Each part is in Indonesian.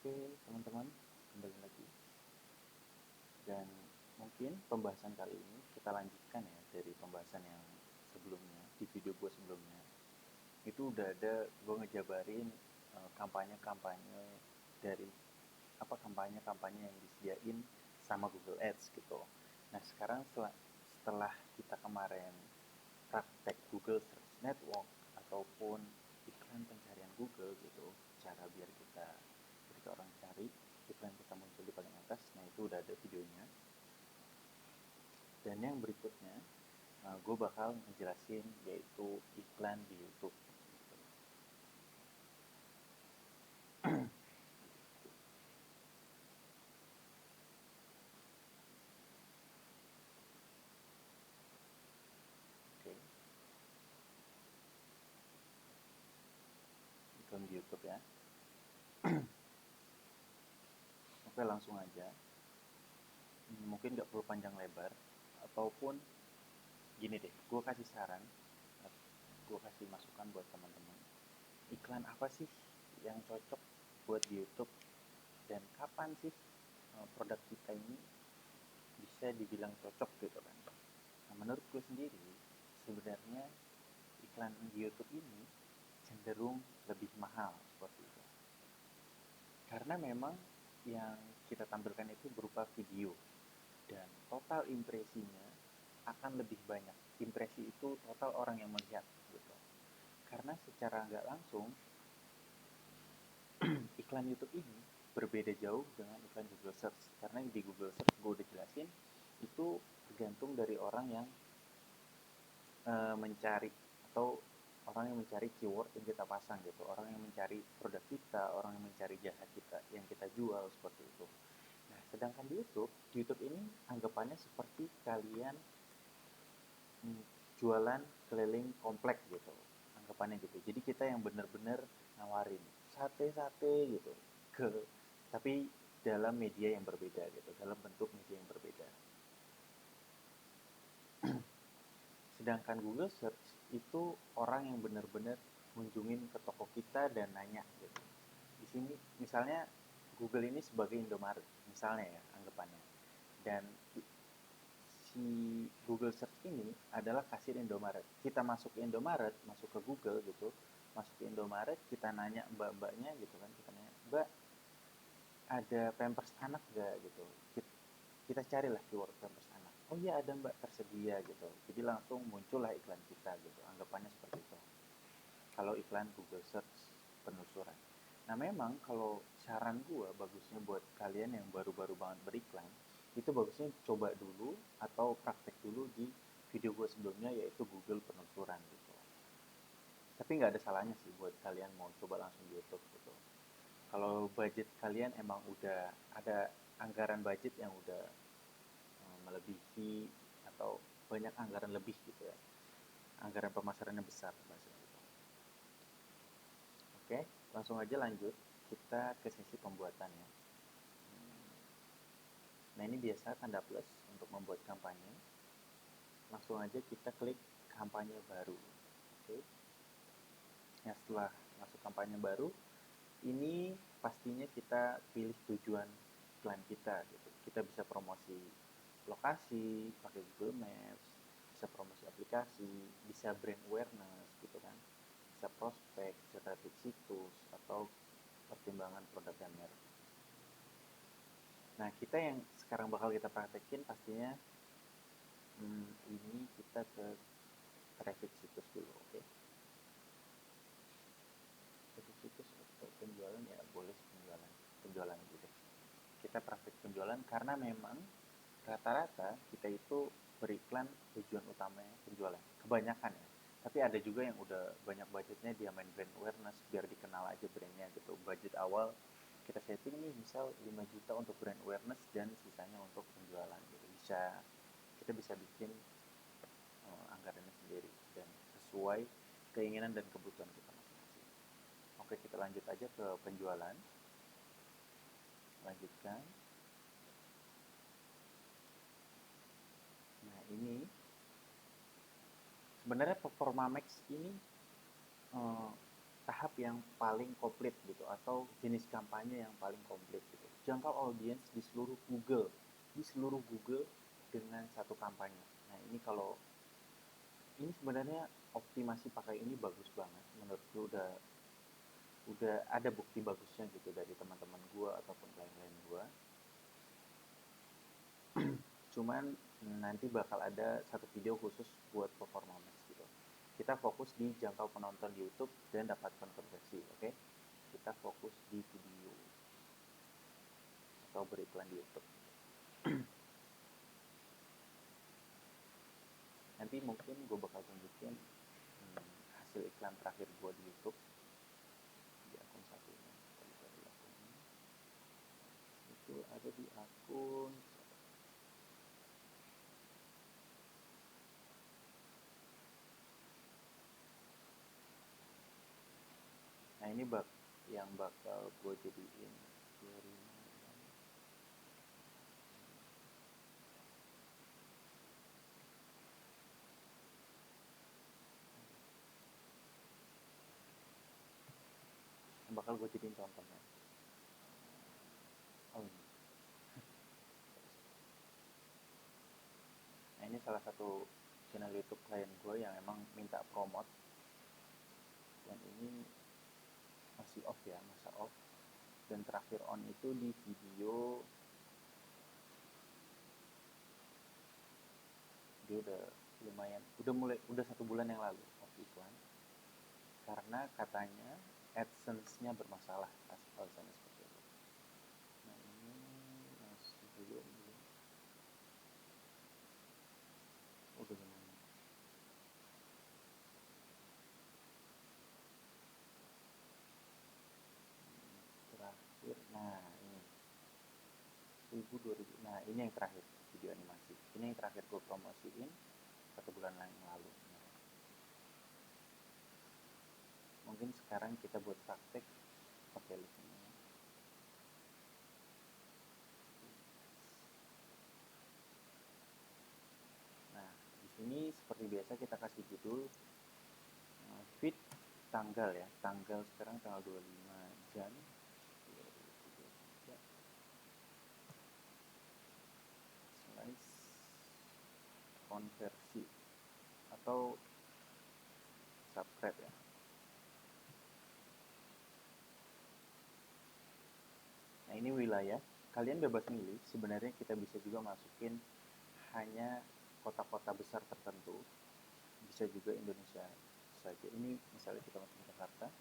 Oke, teman-teman, kembali lagi. Dan mungkin pembahasan kali ini kita lanjutkan ya dari pembahasan yang sebelumnya, di video gue sebelumnya. Itu udah ada gue ngejabarin kampanye-kampanye dari kampanye-kampanye yang disediain sama Google Ads gitu. Nah, sekarang setelah kita kemarin praktek Google Search Network ataupun iklan pencarian Google gitu, cara biar kita ketika orang cari iklan kita muncul di paling atas. Nah, itu udah ada videonya. Dan yang berikutnya gue bakal ngejelasin yaitu iklan di YouTube gitu. Oke, iklan di YouTube ya. Oke, langsung aja. Mungkin gak perlu panjang lebar, ataupun gini deh, gue kasih saran, gue kasih masukan buat teman-teman. Iklan apa sih yang cocok buat di YouTube, dan kapan sih produk kita ini bisa dibilang cocok gitu kan. Nah, menurut gue sendiri, sebenarnya iklan di YouTube ini cenderung lebih mahal seperti itu. Karena memang yang kita tampilkan itu berupa video, dan total impresinya akan lebih banyak. Impresi itu total orang yang melihat gitu. Karena secara nggak langsung iklan YouTube ini berbeda jauh dengan iklan Google Search. Karena di Google Search gue udah jelasin itu tergantung dari orang yang mencari, atau orang yang mencari keyword yang kita pasang gitu, orang yang mencari produk kita, orang yang mencari jasa kita yang kita jual seperti itu. Nah, sedangkan di YouTube ini anggapannya seperti kalian jualan keliling komplek gitu, anggapannya gitu. Jadi kita yang benar-benar nawarin sate-sate gitu ke, tapi dalam media yang berbeda gitu, dalam bentuk media yang berbeda. Sedangkan Google Search itu orang yang benar-benar kunjungin ke toko kita dan nanya gitu. Di sini misalnya Google ini sebagai Indomaret misalnya ya anggapannya. Dan si Google Search ini adalah kasir Indomaret. Kita masuk ke Indomaret, masuk ke Google gitu, masuk ke Indomaret, kita nanya mbak-mbaknya gitu kan, kita nanya, "Mbak, ada Pampers anak gak?" gitu. Kita carilah keyword Pampers anak. Oh iya, ada mbak, tersedia gitu. Jadi langsung muncullah iklan kita gitu. Anggapannya seperti itu. Kalau iklan Google Search penelusuran. Nah, memang kalau saran gue bagusnya buat kalian yang baru-baru banget beriklan, itu bagusnya coba dulu atau praktek dulu di video gue sebelumnya, yaitu Google penelusuran gitu. Tapi nggak ada salahnya sih buat kalian mau coba langsung di YouTube gitu. Kalau budget kalian emang udah ada anggaran budget yang udah melebihi, atau banyak anggaran lebih gitu ya, anggaran pemasarannya besar bahasanya gitu. Oke, langsung aja lanjut kita ke sesi pembuatannya. Nah, ini biasa tanda plus untuk membuat kampanye. Langsung aja kita klik kampanye baru. Oke. Nah, setelah masuk kampanye baru, ini pastinya kita pilih tujuan iklan kita gitu. Kita bisa promosi lokasi pakai Google Maps, bisa promosi aplikasi, bisa brand awareness gitu kan, bisa prospek, bisa traffic situs, atau pertimbangan produk dan merek. Nah, kita yang sekarang bakal kita praktekin pastinya ini kita ke traffic situs dulu, oke? Traffic situs atau penjualan, ya boleh penjualan gitu deh. Kita praktek penjualan karena memang rata-rata kita itu beriklan tujuan utamanya penjualan, kebanyakan ya. Tapi ada juga yang udah banyak budgetnya, dia main brand awareness biar dikenal aja brandnya gitu. Budget awal kita setting nih misal 5 juta untuk brand awareness dan sisanya untuk penjualan gitu. Kita bisa bikin anggarannya sendiri dan sesuai keinginan dan kebutuhan kita masing-masing. Oke, kita lanjut aja ke penjualan. Lanjutkan. Nah, ini sebenarnya Performa Max ini tahap yang paling komplit gitu, atau jenis kampanye yang paling komplit gitu. Jangkau audiens di seluruh Google dengan satu kampanye. Nah ini kalau ini sebenarnya optimasi pakai ini bagus banget menurut gue, udah ada bukti bagusnya gitu dari teman-teman gue ataupun klien-klien gue. Cuman nanti bakal ada satu video khusus buat performance gitu. Kita fokus di jangkau penonton di YouTube dan dapatkan konversi, oke? Kita fokus di video atau beriklan di YouTube. Nanti mungkin gue bakal tunjukin hasil iklan terakhir gue di YouTube di akun satunya. Dari akun ini itu ada di akun. Nah ini yang bakal gue jadiin yang bakal gue jadiin contohnya. Oh ini. Nah ini salah satu channel YouTube klien gue yang emang minta promote, dan ini masih off ya, masa off, dan terakhir on itu di video dia udah lumayan, udah 1 bulan yang lalu off iklan karena katanya AdSense-nya bermasalah, alasannya seperti itu. Nah ini masih belum udah lumayan. Terakhir, nah ini 1000 2000, nah ini yang terakhir video animasi, ini yang terakhir gue promosiin 1 bulan yang lalu. Mungkin sekarang kita buat praktek pakai link ini. Nah, di sini seperti biasa kita kasih judul feed tanggal ya. Tanggal sekarang tanggal 25 Jan 2023. Slice konversi atau subscribe ya. Nah, ini wilayah. Kalian bebas milih. Sebenarnya kita bisa juga masukin hanya kota-kota besar tertentu. Bisa juga Indonesia saja. Ini misalnya kita masuk Jakarta.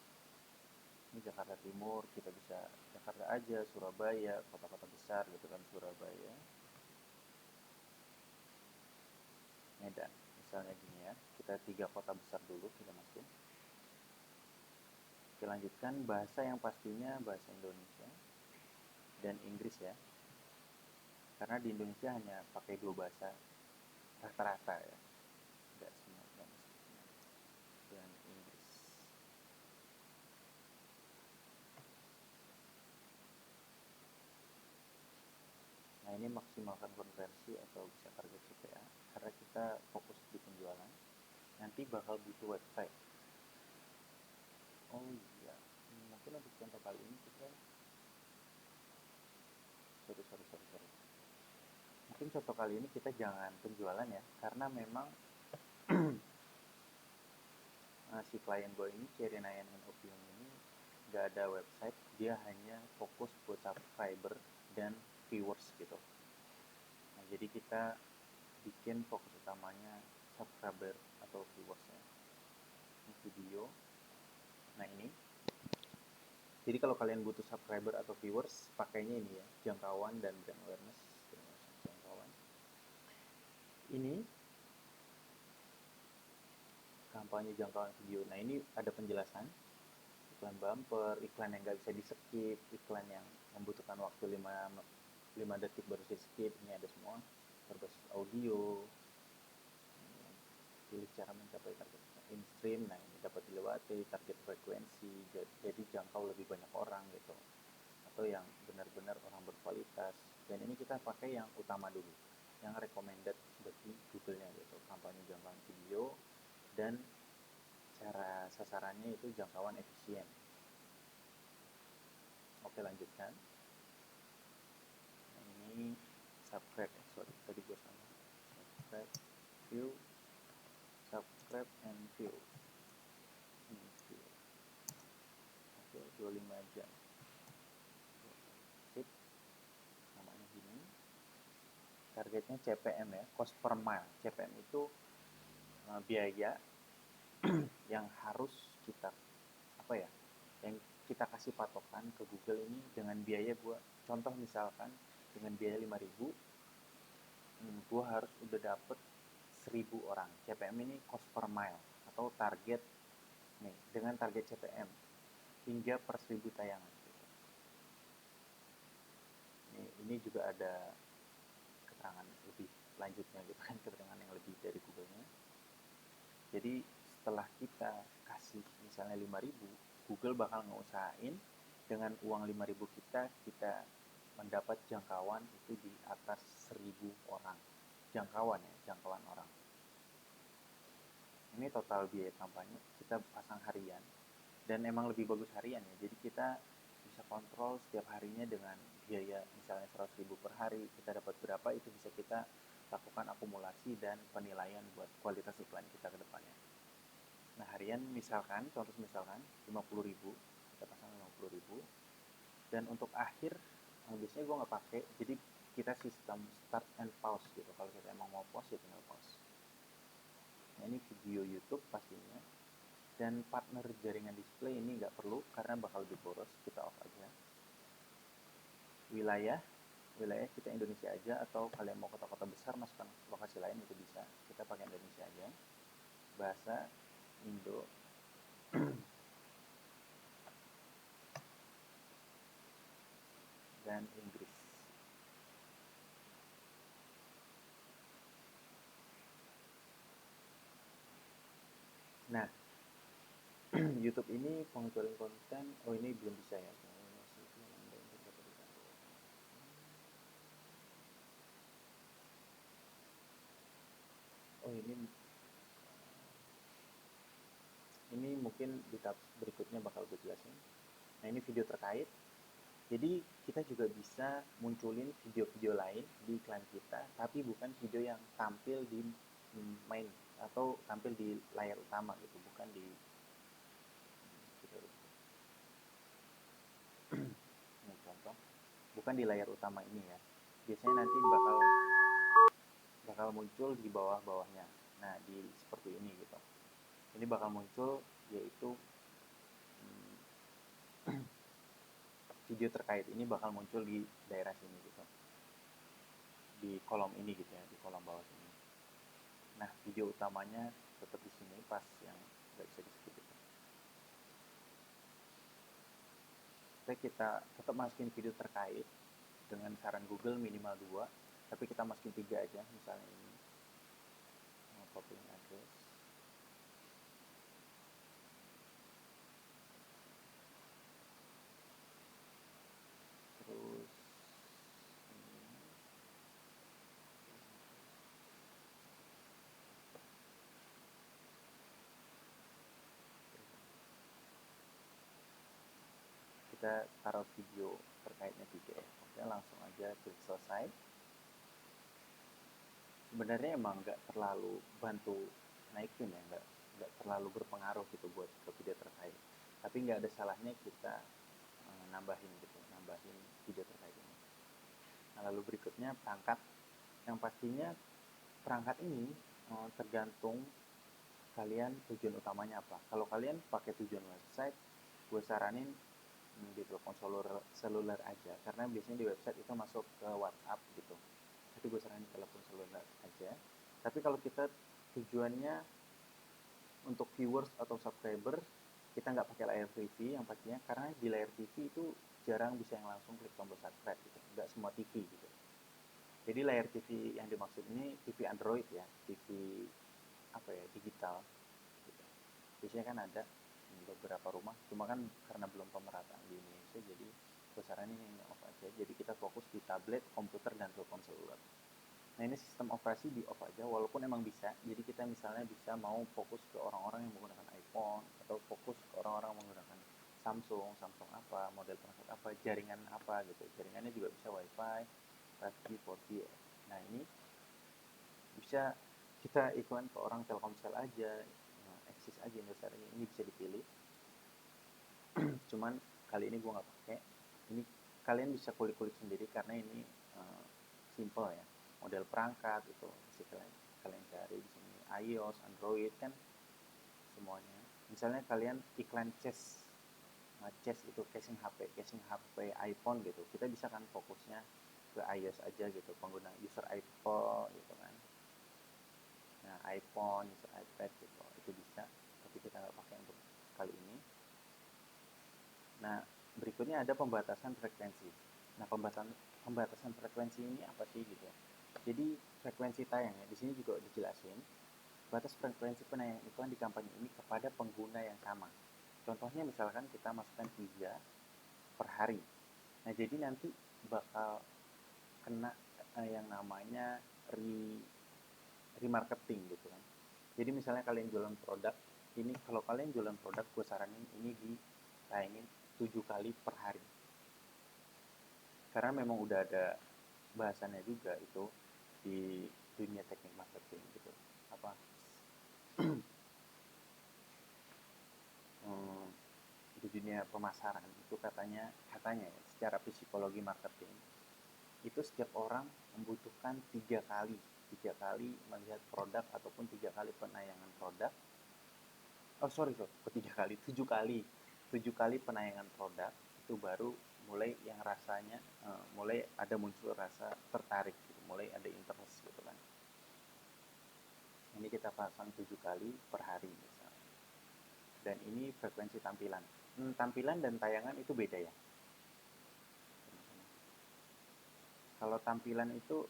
Ini Jakarta Timur, kita bisa Jakarta aja, Surabaya, kota-kota besar gitu kan, Surabaya, Medan, misalnya gini ya. Kita 3 kota besar dulu kita masukin. Oke, lanjutkan bahasa yang pastinya bahasa Indonesia dan Inggris ya. Karena di Indonesia hanya pakai 2 bahasa rata-rata ya. Enggak semua dan Inggris. Nah, ini maksimalkan konversi atau bisa target CPA karena kita fokus di penjualan. Nanti bakal butuh website. Oh iya, mungkin untuk contoh kali ini kita sorry. Mungkin contoh kali ini kita jangan penjualan ya, karena memang si klien gue ini, Cherry Nayan and Opium ini nggak ada website, dia hanya fokus buat subscriber dan viewers gitu. Nah, jadi kita bikin fokus utamanya subscriber atau viewersnya. Ini video. Nah ini. Jadi kalau kalian butuh subscriber atau viewers, pakainya ini ya, jangkauan dan brand awareness. Jangkauan. Ini kampanye jangkauan video. Nah ini ada penjelasan, iklan bumper, iklan yang nggak bisa di skip, iklan yang membutuhkan waktu 5 detik baru di skip, ini ada semua, berbasis audio, pilih cara mencapai target in-stream, nah ini dapat dilewati, target frekuensi, jadi jangkau lebih banyak orang gitu, atau yang benar-benar orang berkualitas. Dan ini kita pakai yang utama dulu, yang recommended bagi Google-nya gitu, kampanye jangkauan video dan cara sasarannya itu jangkauan efisien. Oke, lanjutkan. Nah, ini subscribe ya, sorry tadi gue salah. Subscribe, view, subscribe and view. Ini view. Oke, 25 jam. Sip. Namanya gini. Targetnya CPM ya, cost per mile. CPM itu biaya yang harus kita apa ya, yang kita kasih patokan ke Google ini dengan biaya gua, contoh misalkan dengan biaya 5.000, gua harus udah dapet 1.000 orang. CPM ini cost per mile atau target nih, dengan target CPM hingga per 1.000 tayangan gitu. Ini juga ada keterangan lebih lanjutnya gitu kan, keterangan yang lebih dari Google-nya. Jadi setelah kita kasih misalnya 5.000, Google bakal ngusahain dengan uang 5.000 kita mendapat jangkauan itu di atas 1.000 orang. Jangkauan ya, jangkauan orang. Ini total biaya kampanye, kita pasang harian. Dan emang lebih bagus harian ya, jadi kita bisa kontrol setiap harinya dengan biaya misalnya 100.000 per hari, kita dapat berapa, itu bisa kita lakukan akumulasi dan penilaian buat kualitas iklan kita ke depannya. Nah, harian misalkan, contoh misalkan 50.000, kita pasang 50.000. Dan untuk akhir, biasanya gue nggak pakai, jadi kita sistem start and pause gitu. Kalau kita emang mau pause, ya tinggal pause. Nah, ini video YouTube pastinya. Dan partner jaringan display ini nggak perlu, karena bakal lebih boros, kita off aja. Wilayah kita Indonesia aja, atau kalian mau kota-kota besar, masukkan lokasi lain itu bisa. Kita pakai Indonesia aja. Bahasa Indo. Dan Inggris. Nah, YouTube ini pengaturan konten, oh ini belum bisa ya. Oh ini mungkin di tab berikutnya bakal gue jelasin. Nah, ini video terkait. Jadi kita juga bisa munculin video-video lain di iklan kita, tapi bukan video yang tampil di main atau tampil di layar utama gitu, bukan di gitu. Ini contoh, bukan di layar utama ini ya. Biasanya nanti bakal muncul di bawah-bawahnya. Nah, di seperti ini gitu. Ini bakal muncul yaitu video terkait ini bakal muncul di daerah sini gitu, di kolom ini gitu ya, di kolom bawah sini. Nah, video utamanya tetap di sini pas yang nggak bisa di skip gitu. Kita tetap masukin video terkait dengan saran Google minimal 2, tapi kita masukin 3 aja, misalnya ini copy address. Terus kita taruh video terkaitnya 3 ya. Oke, langsung aja klik selesai. Sebenarnya emang nggak terlalu bantu naikin ya, nggak terlalu berpengaruh gitu buat ke video terkait, tapi nggak ada salahnya kita nambahin video terkait ini. Nah, lalu berikutnya perangkat, yang pastinya perangkat ini tergantung kalian tujuan utamanya apa. Kalau kalian pakai tujuan website, gue saranin di telepon seluler aja, karena biasanya di website itu masuk ke WhatsApp gitu. Jadi gue saranin telepon seluler aja. Tapi kalau kita tujuannya untuk viewers atau subscriber, kita nggak pakai layar TV yang pastinya, karena di layar TV itu jarang bisa yang langsung klik tombol subscribe gitu, nggak semua TV gitu. Jadi layar TV yang dimaksud ini TV Android ya, TV apa ya, digital gitu. Biasanya kan ada beberapa rumah, cuma kan karena belum pemerataan di Indonesia, jadi besarannya ini off aja. Jadi kita fokus di tablet, komputer, dan telepon seluler. Nah ini sistem operasi di off aja, walaupun emang bisa. Jadi kita misalnya bisa mau fokus ke orang-orang yang menggunakan iPhone, atau fokus ke orang-orang menggunakan Samsung, Samsung apa, model perangkat apa, jaringan apa gitu. Jaringannya juga bisa WiFi, 5G, 4G. Nah ini bisa kita iklan ke orang Telkomsel aja, Axis aja, Indosat ini bisa dipilih. Cuman kali ini gue nggak pakai. Ini kalian bisa kulik-kulik sendiri karena ini simple ya, model perangkat itu bisa kalian cari di sini, iOS, Android kan semuanya. Misalnya kalian iklan Chess, nah, Chess itu casing HP iPhone gitu, kita bisa kan fokusnya ke iOS aja gitu, pengguna user iPhone gitu kan. Nah iPhone, user iPad gitu, itu bisa, tapi kita nggak pakai untuk kali ini. Nah berikutnya ada pembatasan frekuensi. Nah pembatasan frekuensi ini apa sih gitu ya? Jadi frekuensi tayangnya di sini juga dijelasin. Batas frekuensi penayangan iklan di kampanye ini kepada pengguna yang sama. Contohnya misalkan kita masukkan 3 per hari. Nah jadi nanti bakal kena yang namanya remarketing gitu kan. Jadi misalnya kalian jualan produk, ini kalau kalian jualan produk, gue saranin ini ditayangin 7 kali per hari. Karena memang udah ada bahasannya juga itu di dunia teknik marketing gitu. Apa di dunia pemasaran itu katanya ya, secara psikologi marketing itu setiap orang membutuhkan 3 kali melihat produk ataupun 3 kali penayangan produk. Oh sorry, 3 kali, 7 kali penayangan produk itu baru mulai yang rasanya mulai ada muncul rasa tertarik gitu, mulai ada interest gitu kan. Ini kita pasang 7 kali per hari misalnya, dan ini frekuensi tampilan. Tampilan dan tayangan itu beda ya. Kalau tampilan itu,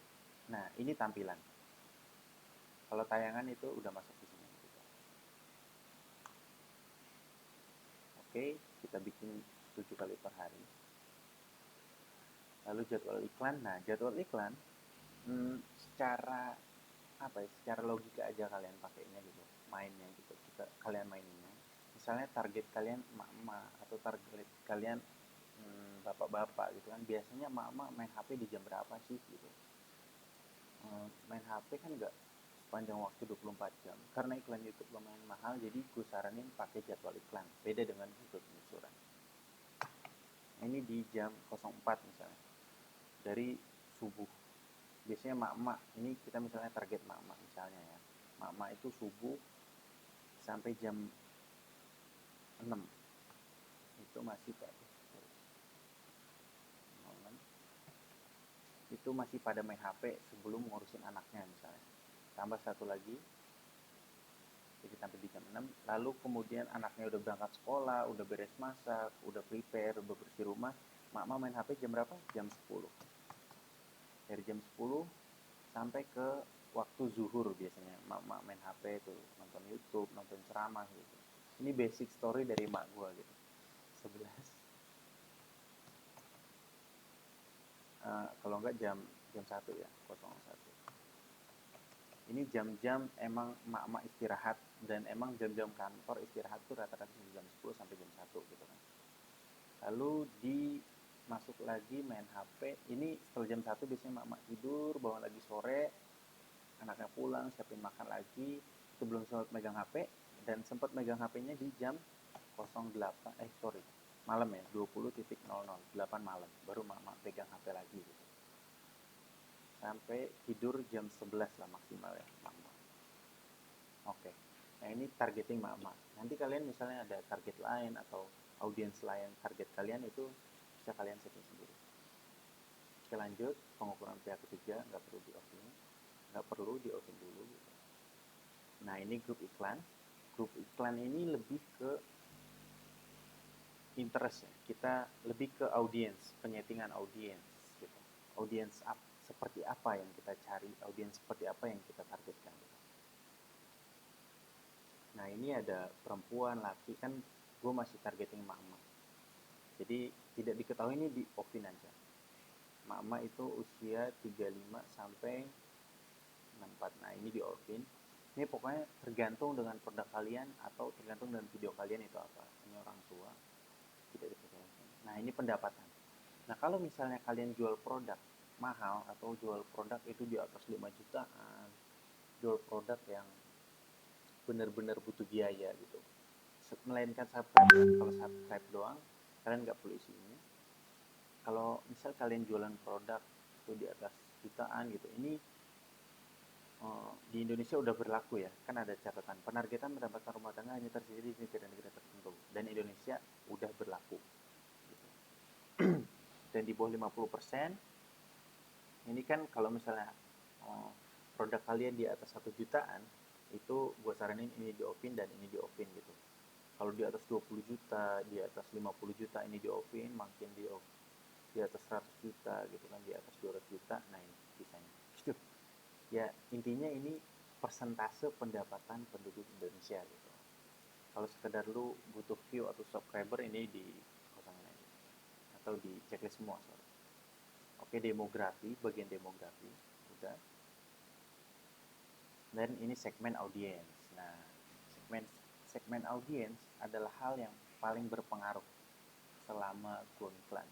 nah ini tampilan. Kalau tayangan itu udah masuk di sini. Gitu. Oke, kita bikin 7 kali per hari. Lalu jadwal iklan. Nah jadwal iklan secara apa ya? Secara logika aja kalian pakainya gitu, mainnya gitu. Kalian mainnya. Misalnya target kalian emak-emak atau target kalian bapak-bapak gitu kan. Biasanya emak-emak main HP di jam berapa sih gitu. Main HP kan nggak sepanjang waktu 24 jam. Karena iklan YouTube lumayan mahal, jadi gue saranin pakai jadwal iklan. Beda dengan Google penyusuran. Ini di jam 04 misalnya, dari subuh. Biasanya mak-mak, ini kita misalnya target mak-mak misalnya ya. Mak-mak itu subuh sampai jam 6. Itu masih itu masih pada main HP sebelum ngurusin anaknya misalnya. Tambah satu lagi, jadi sampai di jam 6, lalu kemudian anaknya udah berangkat sekolah, udah beres masak, udah prepare, udah bersih rumah, mak-mak main HP jam berapa? Jam 10. Dari jam 10 sampai ke waktu zuhur biasanya mak-mak main HP tuh, nonton YouTube, nonton ceramah gitu. Ini basic story dari mak gua gitu. 11 kalau enggak jam jam 1 ya, 01. Ini jam-jam emang mak-mak istirahat, dan emang jam-jam kantor istirahat tuh rata-rata jam 10 sampai jam 1 gitu kan. Lalu masuk lagi main HP. Ini setelah jam 1 biasanya mak-mak tidur, bangun lagi sore, anaknya pulang, siapin makan lagi. Itu belum sempat megang HP, dan sempat megang HP-nya di jam 08, malam ya, 20.00, 8 malam, baru mak-mak pegang HP lagi gitu. Sampai tidur jam 11 lah maksimal ya, mak-mak. Oke. Nah ini targeting mak-mak. Nanti kalian misalnya ada target lain atau audiens lain, target kalian itu bisa kalian setting sendiri. Oke lanjut, pengukuran pihak ketiga nggak perlu di off dulu gitu. Nah ini grup iklan. Grup iklan ini lebih ke interest ya. Kita lebih ke audiens, penyetingan audiens gitu. Audiens seperti apa yang kita cari, audiens seperti apa yang kita targetkan gitu. Nah ini ada perempuan, laki, kan gue masih targeting emak-emak. Jadi tidak diketahui, ini di offin aja. Emak-emak itu usia 35 sampai 64. Nah ini di off-in. Ini pokoknya tergantung dengan produk kalian atau tergantung dengan video kalian itu apa. Ini orang tua tidak diperbolehkan. Nah ini pendapatan. Nah kalau misalnya kalian jual produk mahal atau jual produk itu di atas 5 jutaan, jual produk yang benar-benar butuh biaya gitu, melainkan subscribe ya. Kalau subscribe doang kalian nggak perlu isi ini. Kalau misal kalian jualan produk itu di atas jutaan gitu, ini di Indonesia udah berlaku ya, kan ada catatan penargetan pendapatan rumah tangga hanya terjadi di negara-negara tertentu, dan Indonesia udah berlaku gitu. Dan di bawah 50%, ini kan kalau misalnya produk kalian di atas 1 jutaan, itu gue saranin ini di off-in dan ini di off-in gitu. Kalau di atas 20 juta, di atas 50 juta ini di off-in, makin di atas 100 juta gitu kan, di atas 200 juta, nah ini sisanya gitu. Ya intinya ini persentase pendapatan penduduk Indonesia gitu. Kalau sekedar lu butuh view atau subscriber, ini di kosongin aja atau di checklist semua, sorry. Oke, demografi, bagian demografi udah. Dan ini segmen audiens. Nah, segmen audiens adalah hal yang paling berpengaruh selama gua iklan.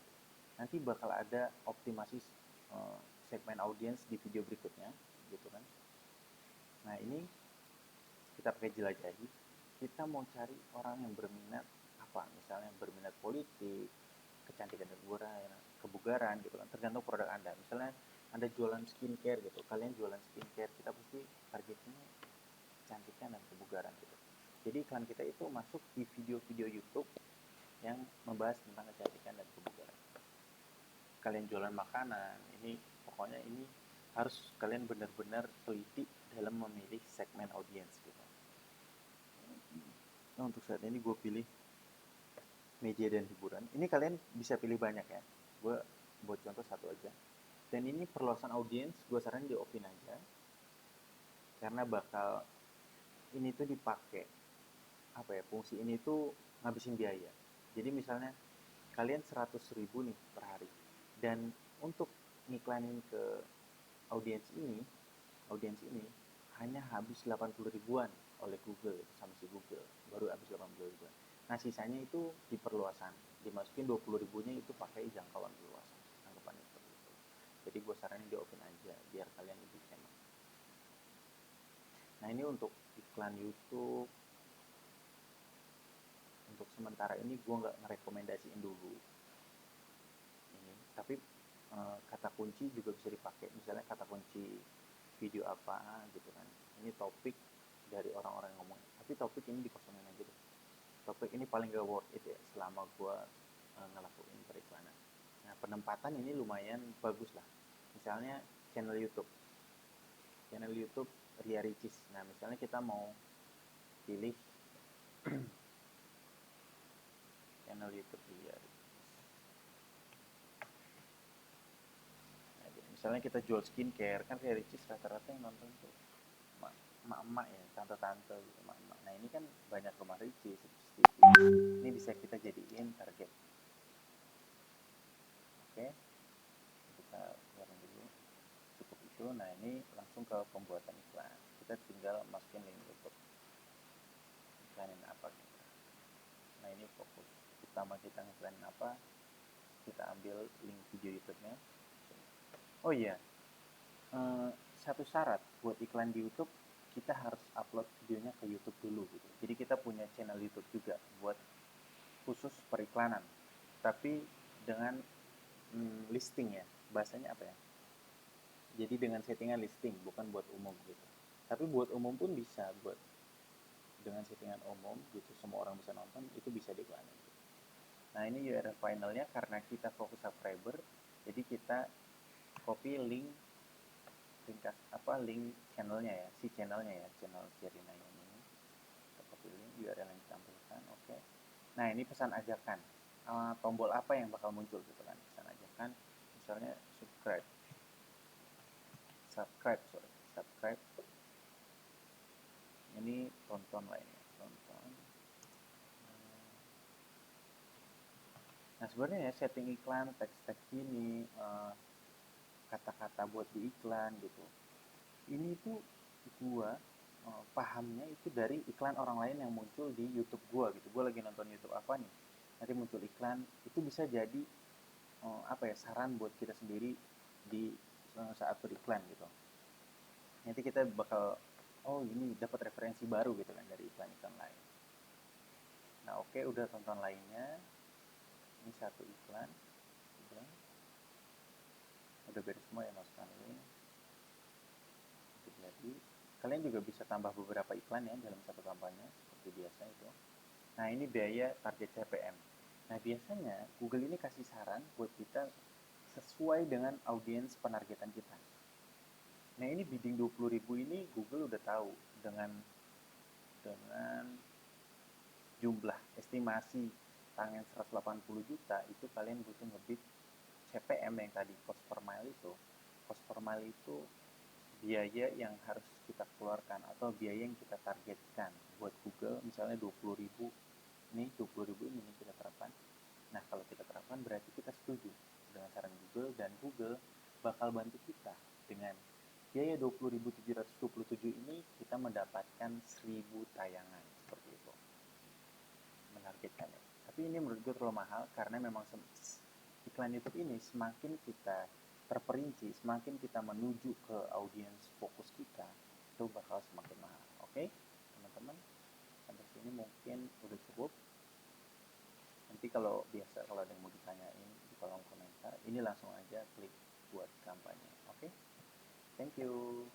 Nanti bakal ada optimasi segmen audiens di video berikutnya gitu kan. Nah ini kita pakai jelajahi, kita mau cari orang yang berminat apa, misalnya berminat politik, kecantikan dan kebugaran gitu kan, tergantung produk Anda. Misalnya Anda jualan skincare gitu, kalian jualan skincare, kita pasti targetnya kecantikan dan kebugaran gitu. Jadi iklan kita itu masuk di video-video YouTube yang membahas tentang kecantikan dan kebugaran. Kalian jualan makanan, ini pokoknya ini harus kalian benar-benar teliti dalam memilih segmen audiens gitu. Nah untuk saat ini gue pilih media dan hiburan. Ini kalian bisa pilih banyak ya. Gue buat contoh satu aja. Dan ini perluasan audiens gue saranin di off-in aja. Karena bakal ini tuh dipakai apa ya, fungsi ini tuh ngabisin biaya. Jadi misalnya kalian 100.000 nih per hari. Dan untuk ngiklanin ke audiens ini hanya habis 80 ribuan oleh Google, sama si Google baru habis 80 ribuan. Nah sisanya itu diperluasan, dimasukin 20 ribunya itu pakai jangkauan perluasan, anggapannya seperti itu. Jadi gue saranin di open aja biar kalian lebih hemat. Nah ini untuk iklan YouTube. Untuk sementara ini gue nggak ngerekomendasiin dulu ini, tapi kata kunci juga bisa dipakai. Misalnya kata kunci video apa gitu kan, ini topik dari orang-orang yang ngomong, tapi topik ini dikosongin aja deh. Topik ini paling gak worth it ya selama gue ngelakuin periklanan. Nah penempatan ini lumayan bagus lah. Misalnya channel YouTube Ria Ricis. Nah misalnya kita mau pilih channel YouTube Ria Ricis. Nah, misalnya kita jual skincare, kan Ria Ricis rata-rata yang nonton tuh emak-emak ya, tante-tante gitu, emak-emak. Nah ini kan banyak rumah Ricis, TV. Ini bisa kita jadiin target. Oke, kita keluarin dulu. Cukup itu. Nah ini langsung ke pembuatan iklan. Kita tinggal masukin link YouTube. Iklanin apa kita. Nah ini fokus. Pertama kita ngiklanin apa, kita ambil link video YouTube-nya. Oh iya, satu syarat buat iklan di YouTube, kita harus upload videonya ke YouTube dulu gitu. Jadi kita punya channel YouTube juga buat khusus periklanan, tapi dengan listing ya, bahasanya apa ya, jadi dengan settingan listing, bukan buat umum gitu. Tapi buat umum pun bisa, buat dengan settingan umum gitu, semua orang bisa nonton, itu bisa diiklanin gitu. Nah ini URL finalnya, karena kita fokus subscriber, jadi kita copy link ringkas link channelnya ya, channel Sherina ini. Kita copy link URL yang ditampilkan. Oke. Nah ini pesan ajakan, tombol apa yang bakal muncul gitu kan, pesan ajakan misalnya subscribe, ini tonton lainnya, tonton. Nah sebenarnya ya setting iklan, teks gini, kata-kata buat di iklan gitu, ini tuh gua pahamnya itu dari iklan orang lain yang muncul di YouTube gua gitu. Gua lagi nonton YouTube apa nih, nanti muncul iklan, itu bisa jadi apa ya, saran buat kita sendiri di saat beriklan gitu. Nanti kita bakal, oh ini dapat referensi baru gitu kan dari iklan-iklan lain. Nah oke, udah tonton lainnya, ini satu iklan, udah beres semua ya, masukkan link. Jadi kalian juga bisa tambah beberapa iklan ya dalam satu kampanye seperti biasa itu. Nah ini biaya target CPM. Nah biasanya Google ini kasih saran buat kita sesuai dengan audiens penargetan kita. Nah ini bidding 20.000 ini Google udah tahu dengan jumlah estimasi tangan 180 juta itu kalian butuh ngebid CPM yang tadi, cost per mile itu. Cost per mile itu biaya yang harus kita keluarkan atau biaya yang kita targetkan buat Google, misalnya 20.000 nih, 20.000 ini kita terapkan. Nah kalau kita terapkan berarti kita setuju dengan saran Google, dan Google bakal bantu kita dengan biaya 20.727 ini kita mendapatkan 1.000 tayangan seperti itu menargetkannya. Tapi ini menurut gue terlalu mahal karena memang iklan YouTube ini semakin kita terperinci, semakin kita menuju ke audiens fokus kita, itu bakal semakin mahal. Oke, teman-teman, sampai sini mungkin udah cukup. Nanti kalau biasa, kalau ada yang mau ditanyain di kolom komentar, ini langsung aja klik buat kampanye. Oke, thank you.